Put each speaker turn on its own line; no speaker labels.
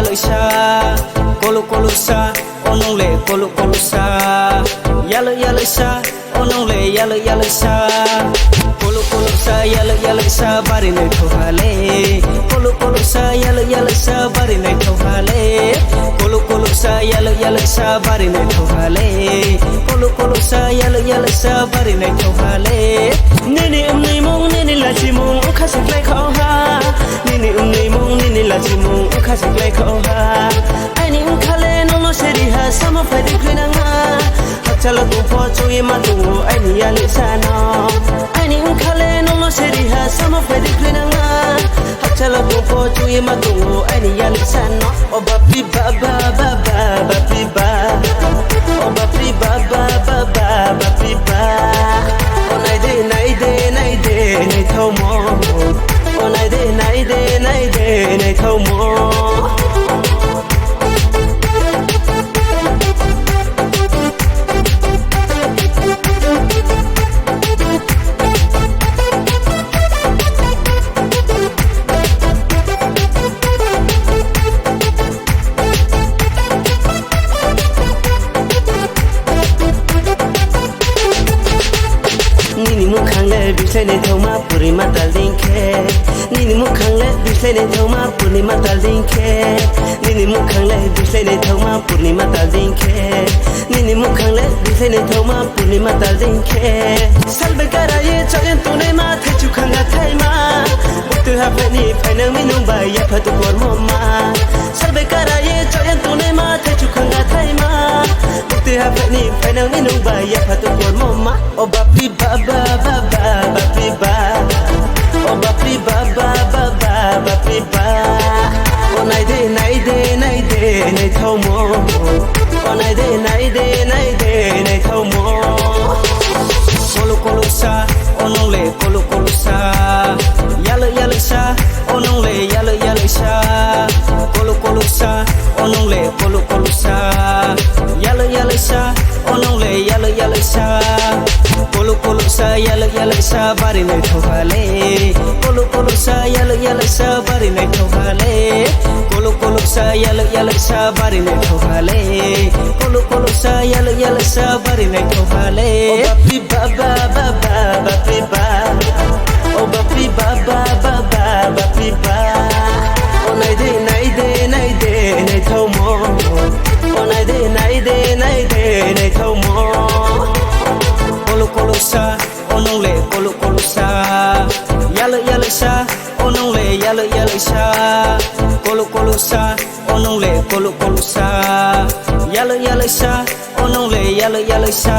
yellow sha, colo sha, only colo sha, yellow sha, only yellow sha, colo sha, yellow sha, bari ne thale, colo sha, yellow sha, bari ne thale, colo sha, yellow sha, bari ne thale, colo sha, yellow sha, bari ne thale. Nini mong nini la chi mong khasik lai khao ha, nini mong nini la chi mong khasik lai khao ha, ai ni khale no lo se ri ha sama phai di khina nga, chalo tu pho chu ye ma tu ai ni ya le sa no, ai ni khale no lo se ri ha sama phai di khina nga, chalo tu pho chu ye ma tu ai ni ya le sa no, o ba pi ba ba ba ba ba pi ba, o ba pi ba ba ba ba ba pi ba. Nay de nay thâu mò, nay de nay thâu mò. Nini mukhang bisai ne thoma puri matal dingke, nini mukhang bisai ne thoma puri matal dingke, nini mukhang bisai ne thoma puri matal dingke, nini mukhang bisai ne thoma puri matal dingke. Salbe karaye chagen tune ma thachu khanga thaima, butu ha pani phainang minung ba ya phatu por mama. Salbe karaye chagen tune ma thachu khanga thaima, butu ha pani phainang minung ba ya phatu por mama. O bapi ba ba ba ba bapi ba, o bapi ba ba ba ba bapi ba. O nay de nay thâu mo, o nay de nay thâu mo. Colo sha, onong le colo sha, yellow sha, onong le yellow sha, colo sha, onong le colo sha, yellow sha, onong le yellow sha. Colo sha, yellow sha, bari ne thale, colo sha, yellow sha, bari ne thale, colo sha, yellow sha, bari ne thale, colo sha, yellow sha, bari ne thale. O bapi ba ba ba ba bapi ba, o bapi ba ba ba ba bapi ba. O nay de nay thâu mo, o nay de nay thâu mo. Colo sha, onong le colo sha, yellow sha, onong le yellow sha, colo sha, onong le colo sha, yellow sha, onong le yellow sha.